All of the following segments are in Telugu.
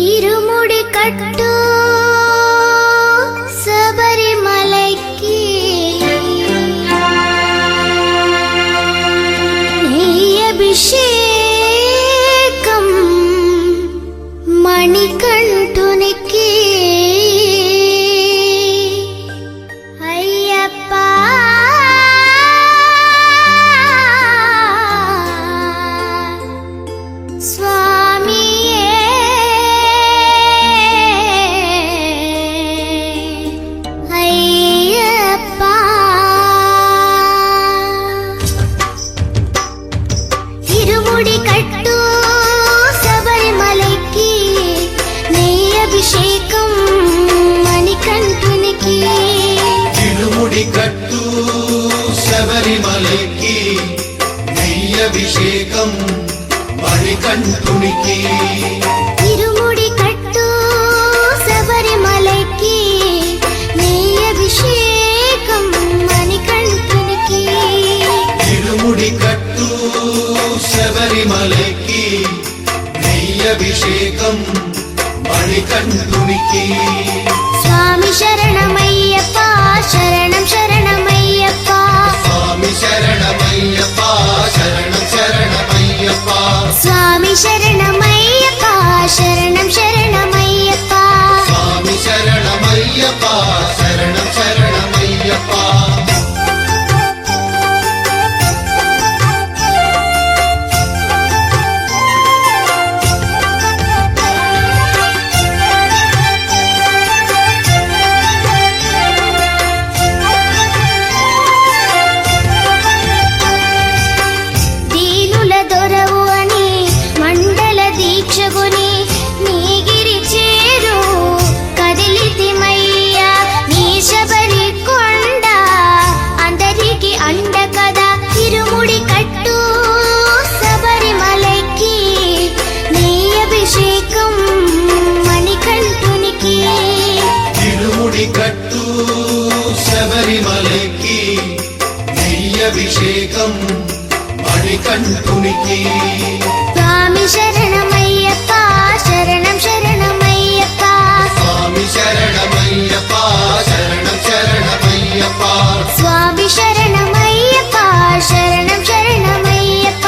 ఇరుముడి కట్టు శబరిమలైకి నెయ్యభిషేకం మణికంఠునికి అయ్యప్ప స్వామియే అయ్యప్ప ఇరుముడి కట్టు శబరిమలైకి నెయ్యభిషేకం మణికంఠునికి ఇరుముడి కట్టు శబరిమలైకి నెయ్యభిషేకం మణికంఠునికి ఇరుముడి కట్టు శబరిమలైకి నెయ్యభిషేకం మణికంఠునికి ఇరుముడి కట్టు శబరిమలైకి నెయ్యభిషేకం మణికంఠునికి స్వామి శరణమయ్యప్ప శరణం శరణమయ్యప్ప స్వామి శరణమయ్యప్ప శరణం శరణమయ్యప్ప స్వామి శరణమయ్యప్ప శరణం శరణమయ్యప్ప స్వామి శరణమయ్యప్ప శరణం శరణమయ్యప్ప దీనుల దొరవు అని మండల దీక్షగుని నీగిరి చేరు కదిలితిమయ్యా నీ శబరి కొండ అందరికి అండ కదా ఇరుముడి కట్టు శబరిమలైకి నెయ్యభిషేకం మణికంఠునికి ఇరుముడి కట్టు శబరిమలైకి నెయ్యభిషేకం మణికంఠునికి స్వామి శరణమయ్యప్ప శరణం శరణమయ్యప్ప స్వామి శరణమయ్యప్ప శరణం శరణమయ్యప్ప స్వామి శరణమయ్యప్ప శరణం శరణమయ్యప్ప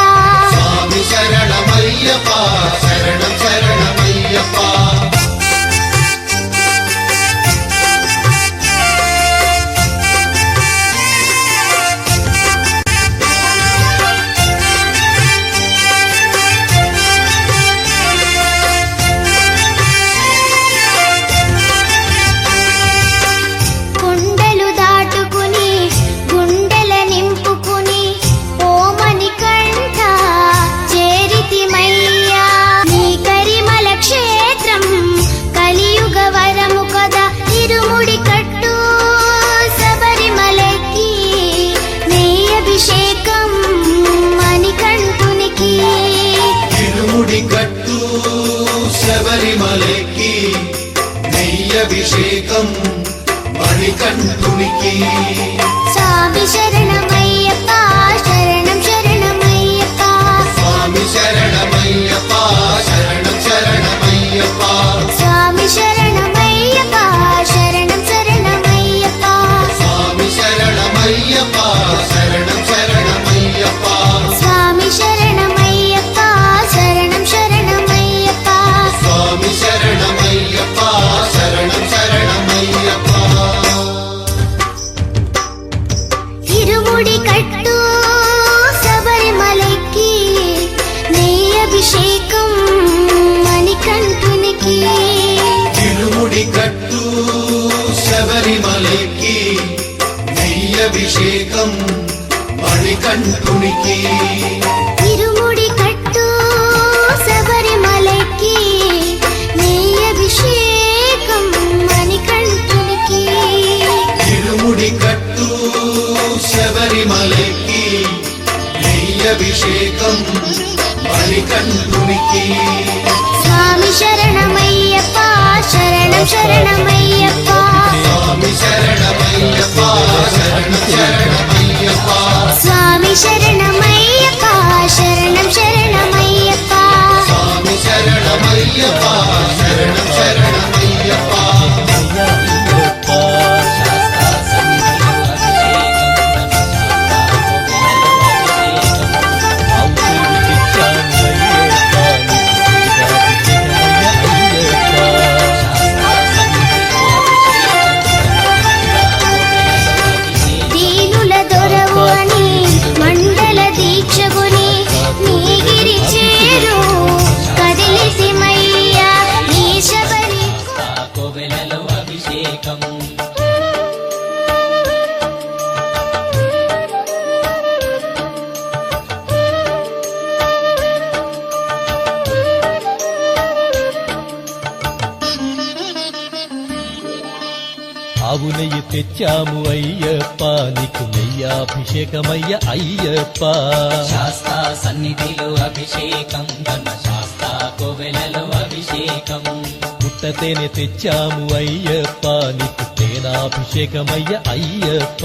స్వామి శరణమయ్యప్ప శరణం శరణమయ్యప్ప కొండలు దాటుకుని గుండెల నింపుకుని ఓ మణికంఠ చేరితిమయ్యా నీ కరిమల క్షేత్రం కలియుగ వరము కదా ఇరుముడి కట్టు శబరిమలైకి నెయ్యభిషేకం మణికంఠునికి ఇరుముడి కట్టు శబరిమలైకి నెయ్యభిషేకం మణికంఠునికి స్వామి శరణమయ్యప్ప శరణం శరణమయ్యప్ప స్వామి శరణమయ్యప్ప శరణం శరణమయ్యప్ప స్వామి శరణమయ్యప్ప శరణం శరణమయ్యప్ప స్వామి శరణమయ్యప్ప శరణం శరణమయ్యప్ప స్వామి శరణమయ్యప్ప శరణం శరణమయ్యప్ప స్వామి శరణమయ్యప్ప శరణం శరణమయ్యప్ప ఇరుముడి కట్టు శబరిమలైకి నెయ్యభిషేకం మణికంఠునికి ఇరుముడి కట్టు శబరిమలైకి నెయ్యభిషేకం మణికంఠునికి ఇరుముడి కట్టు శబరిమలైకి నెయ్యభిషేకం మణికంఠునికి ఇరుముడి కట్టు శబరిమలైకి నెయ్యభిషేకం మణికంఠునికి స్వామి శరణమయ్యప్ప శరణం శరణమయ్యప్ప స్వామి శరణమయ్యప్ప శరణం శరణమయ్యప్ప స్వామి శరణమయ్యప్ప శరణం శరణమయ్యప్ప స్వామి శరణమయ్యప్ప శరణం ఆవు నెయ్యి తెచ్చాము అయ్యప్ప నీకు నెయ్యాభిషేకమయ్య అయ్యప్ప శాస్తా సన్నిధిలో అభిషేకం ధర్మశాస్త్ర కోవెలలో అభిషేకం పుట్టతేనె తెచ్చాము అయ్యప్ప నీకు తేనాభిషేకమయ్య అయ్యప్ప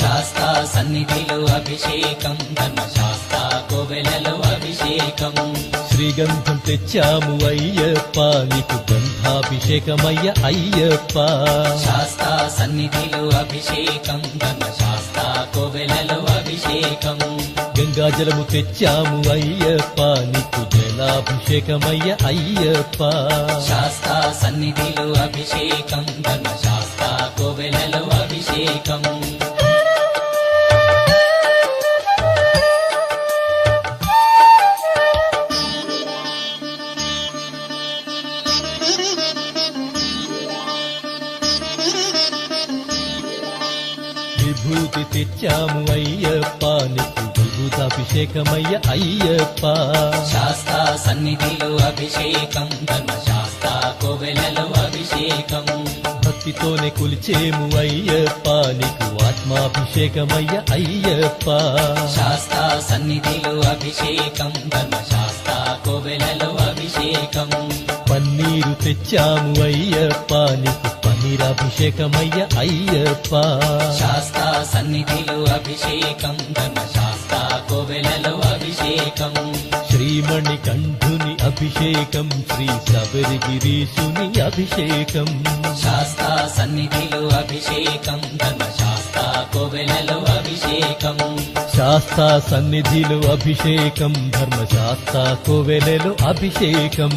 శాస్తా సన్నిధిలో అభిషేకం ధర్మశాస్త్ర కోవెలలో అభిషేకం శ్రీగంధం తెచ్చాము అయ్యప్ప నీకు గంధాభిషేకమయ్య అయ్యప్ప శాస్తా సన్నిధిలో అభిషేకం ధర్మశాస్త్ర కోవెలలో అభిషేకం గంగాజలము తెచ్చాము అయ్యప్ప నీకు జలాభిషేకమయ్య అయ్యప్ప శాస్తా సన్నిధిలో అభిషేకం ధర్మశాస్త్ర కోవెలలో అభిషేకం విభూతి తెచ్చాము అయ్యప్ప నీకు విభూతాభిషేకమయ్య అయ్యప్ప శాస్తా సన్నిధిలో అభిషేకం ధర్మశాస్త్ర కోవెలలో అభిషేకం భక్తితోనే కొలిచేము అయ్యప్ప నీకు ఆత్మాభిషేకమయ్య అయ్యప్ప శాస్తా సన్నిధిలో అభిషేకం ధర్మశాస్త్ర కోవెలలో అభిషేకం పన్నీరు తెచ్చాము అయ్యప్ప నీకు పన్నీరాభిషేకమయ్య అయ్యప్ప శాస్తా సన్నిధిలో అభిషేకం ధర్మశాస్త్ర కోవెలలో అభిషేకం శ్రీమణి కంఠుని అభిషేకం శ్రీ శబరిగిరీశుని అభిషేకం శాస్తా సన్నిధిలో అభిషేకం ధర్మశాస్త్ర కోవెలలో అభిషేకం శాస్తా సన్నిధిలో అభిషేకం ధర్మశాస్త్ర కోవెలలో అభిషేకం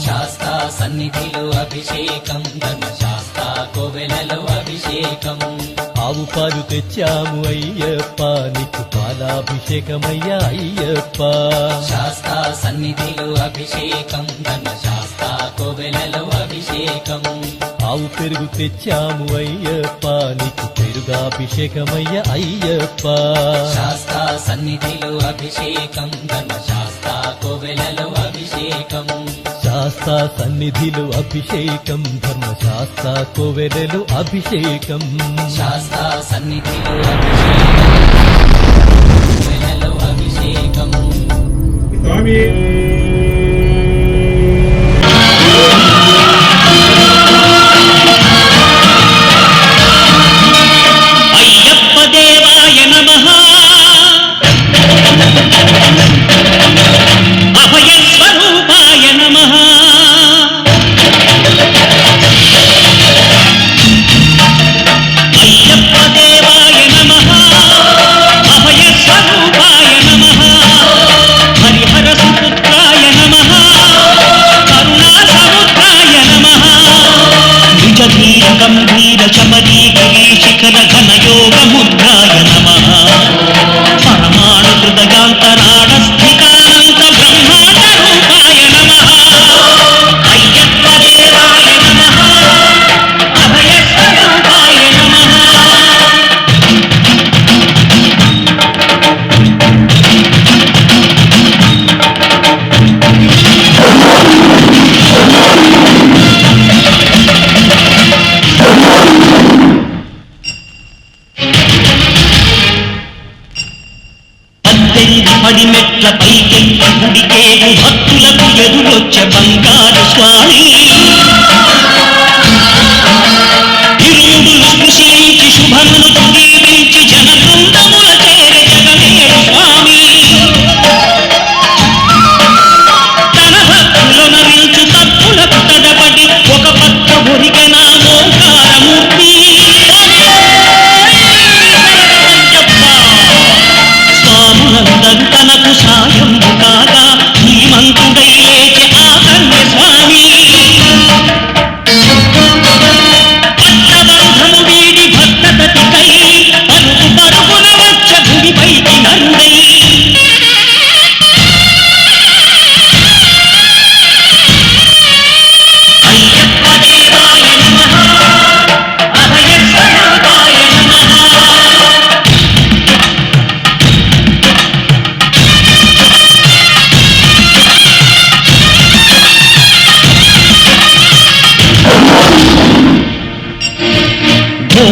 శాస్తా సన్నిధిలో అభిషేకం ధర్మశాస్త్ర కోవెలలో అభిషేకం ఆవు పాలు తెచ్చాము అయ్యప్ప నీకు పాలాభిషేకమయ్య అయ్యప్ప శాస్తా సన్నిధిలో అభిషేకం ధర్మశాస్త్ర కోవెలలో అభిషేకం ఆవు పెరుగు తెచ్చాము అయ్యప్ప నీకు పెరుగాభిషేకమయ్య అయ్యప్ప శాస్తా సన్నిధిలో అభిషేకం ధర్మశాస్త్ర కోవెలలో అభిషేకం శాస్తా సన్నిధిలో అభిషేకం ధర్మశాస్త్ర కోవెలలో అభిషేకం శాస్తా సన్నిధిలో అభిషేకం కోవెలలో అభిషేకం స్వామి అయ్యప్ప దేవాయ నమః అభయ స్వరూపాయ నమః అయ్యప్ప దేవాయ నమః అభయ స్వరూపాయ నమః హరిహర సుపుత్రాయ నమః కరుణా సముద్రాయ నమః నిజ ధీర గంభీర చమరీ గిరీశిఖర ఘన యోగ ముద్రాయ నమః పరమాణు హృదయాంతరాణ స్థితానంత బ్రహ్మాండ రూపాయ నమః అయ్యప్ప దేవాయ నమః అభయ స్వరూపాయ నమః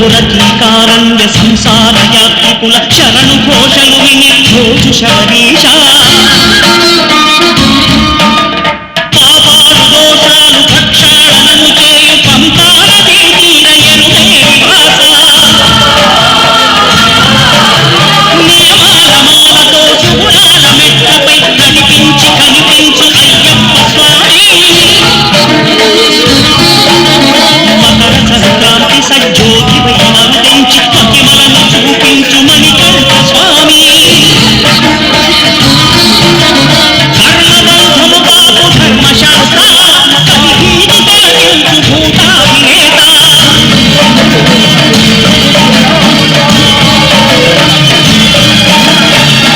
ఘోర కీకారణ్య సంసార యాత్రికుల శరణు ఘోషలు విని రోజు శబరీష పాపాలు దోషాలు ప్రక్షాళనము చేయు పంపానదీ తీర ఎరుడే నివాస నియమాల మాలతో శుభ్రాల మెట్లపై కనిపించు అయ్యప్ప స్వామి మకర సంక్రాంతి సజ్జోగివై నరుదించి మహిమలను చూపించు మణికంఠ స్వామి ధర్మబంధము బాపు ధర్మశాస్త్ర కలిహీని తొలగించు భూతాభినేత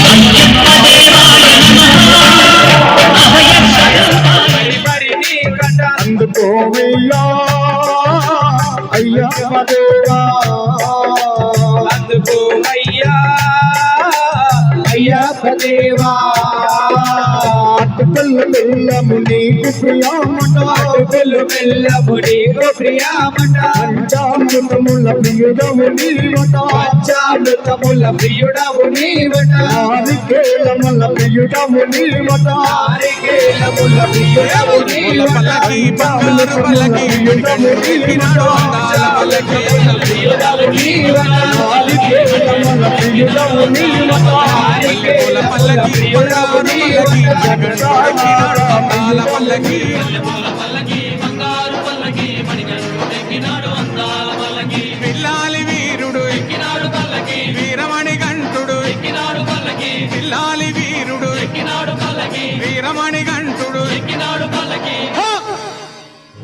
అయ్యప్ప దేవాయ నమః అభయ అందుకోవయ్యా అయ్యప్ప దేవా అందుకోవయ్యా అయ్యప్ప దేవా అటుకల్లు బెల్లము నీకు ప్రియామట అటుకులు బెల్లము నీకు ప్రియామట పంచామృతముల ప్రియుడము నీవట పంచామృతముల ప్రియుడవు నీవట నారికేళముల ప్రియుడము నీవట నారికేళముల ప్రియుడవు నీవట పంచామృతముల ప్రియుడము నీవట పంచామృతముల ప్రియుడవు నీవట నారికేళముల ప్రియుడము నీవట నారికేళముల ప్రియుడవు నీవట పిల్లాలి వీరుడు ఎక్కినాడు పల్లకి వీరమణి గంటుడు ఎక్కినాడు పల్లకి పిల్లాలి వీరుడు ఎక్కినాడు పల్లకి వీరమణి గంటుడు ఎక్కినాడు పల్లకి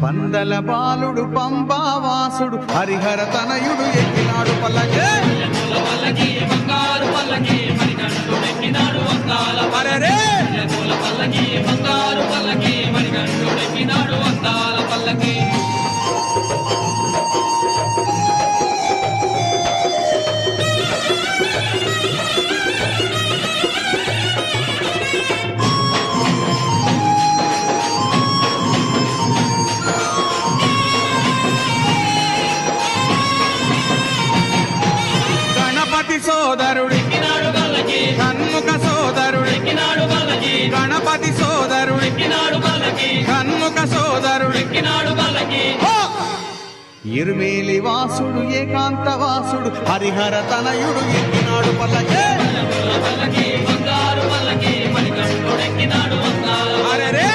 పందల బాలుడు పంబావాసుడు హరిహర తనయుడు ఎక్కినాడు పల్లకి బంగారు పల్లకి మణిగంటుడు ఎక్కినాడు వందాల పరరే పల్లకి బంగారు పల్లకి మణిగంటుడు ఎక్కినాడు వందాల పల్లకి గణపతి సోదరుడు షణ్ముఖ సోదరుడు గణపతి సోదరుడు షణ్ముఖ సోదరుడు ఇరుమేలి వాసుడు ఏకాంత వాసుడు హరిహర తనయుడు ఎక్కినాడు పల్లకి అరెరే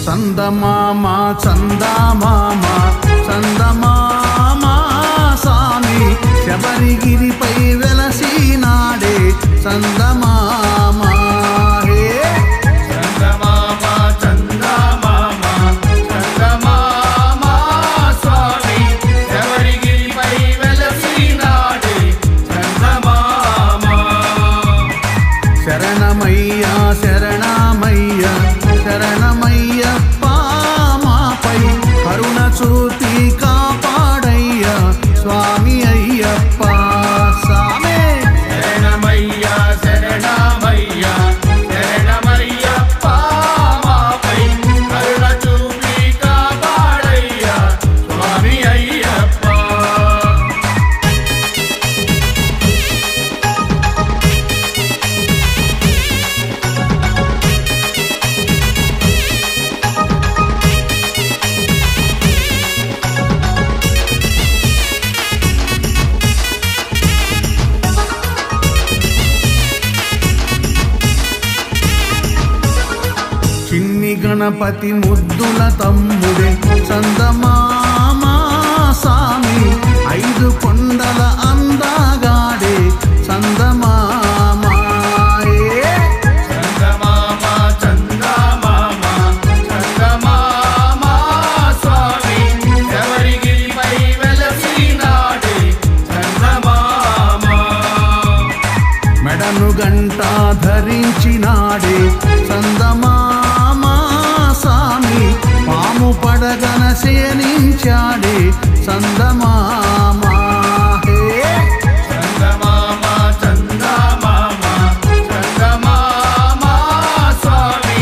చందమామ చందమామ చందమామ స్వామి శబరిగిరిపై వెలసినాడే చందమామ హే చందమామ చందమామ చందమామ స్వామి శబరిగిరిపై వెలసినాడే చందమామ శరణమయ్యా శరణమయ్యా శరణమయ్యప్ప మాపై కరుణ చూపి కాపాడయ్యా స్వామి అయ్యప్ప సామే శరణమయ్యా శరణమయ్యా శరణమయ్యప్ప మాపై కరుణ చూపి కాపాడయ్యా స్వామి అయ్యప్ప చిన్ని గణపతి ముద్దుల తమ్ముడే చందమామ సామి 5 కొండల అందగాడే చందమామ చందమామ చందమామ చందమామ అవతరించినాడే చందమామ స్వామి పాము పడగన శయనించాడే చందమామ హే చందమామ చందమామ చందమామ స్వామి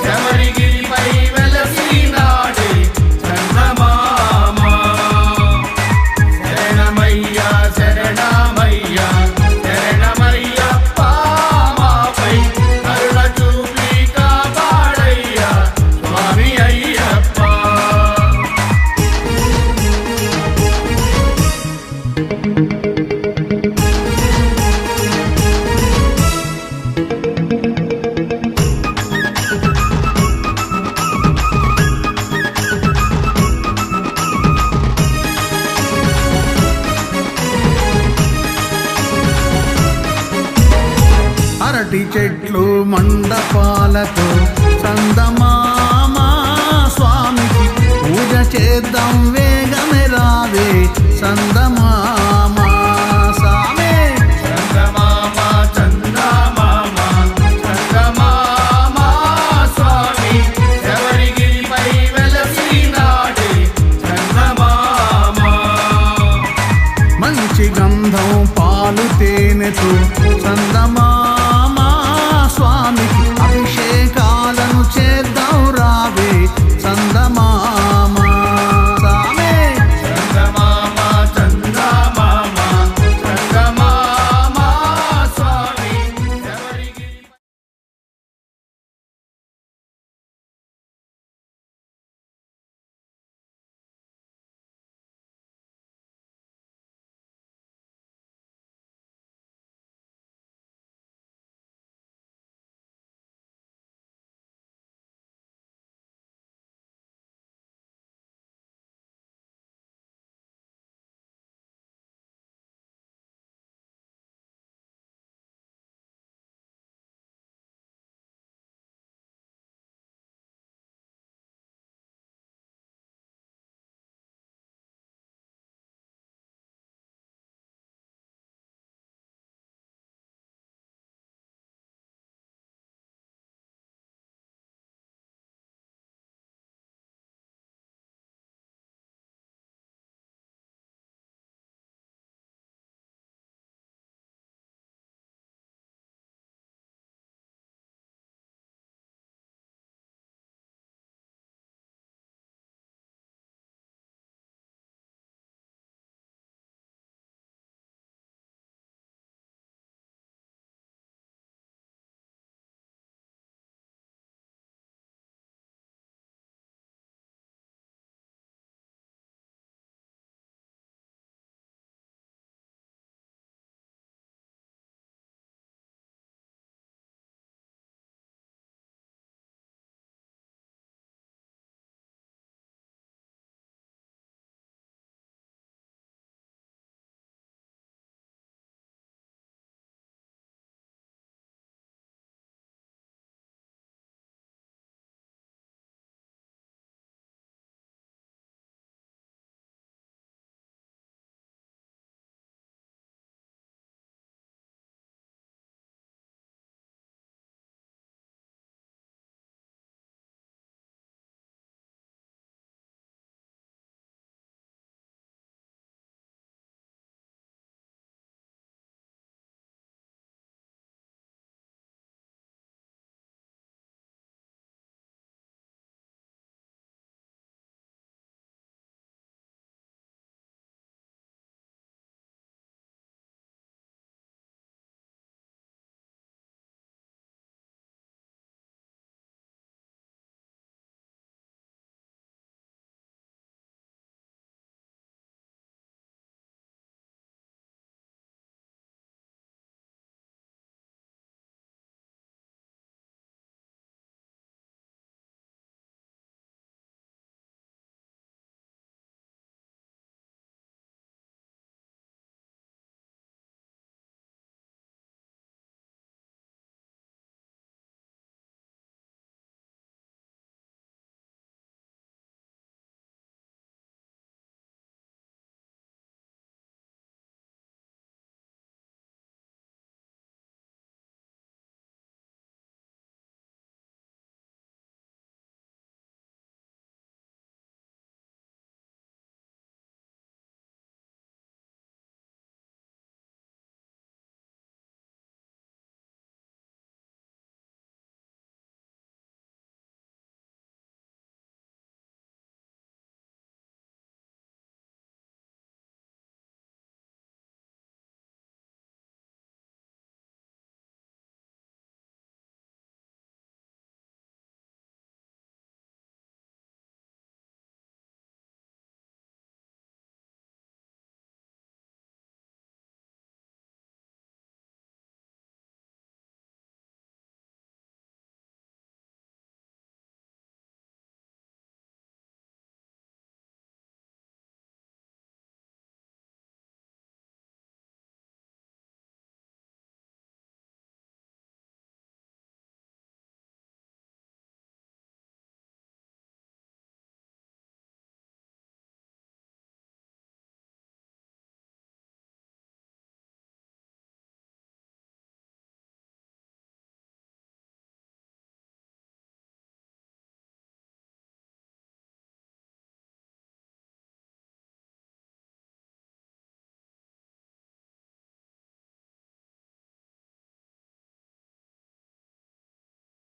శబరిగిరిపై వెలసినాడే చందమామ శరణమయ్య శరణమయ్య శరణమయ్యప్ప మాపై కరుణ చూపి కాపాడయ్యా స్వామి అయ్యప్ప అరటి చెట్లు మండపాలతో చందమామ స్వామికి పూజ చేద్దాం వేగమే రావే చందమామ స్వామి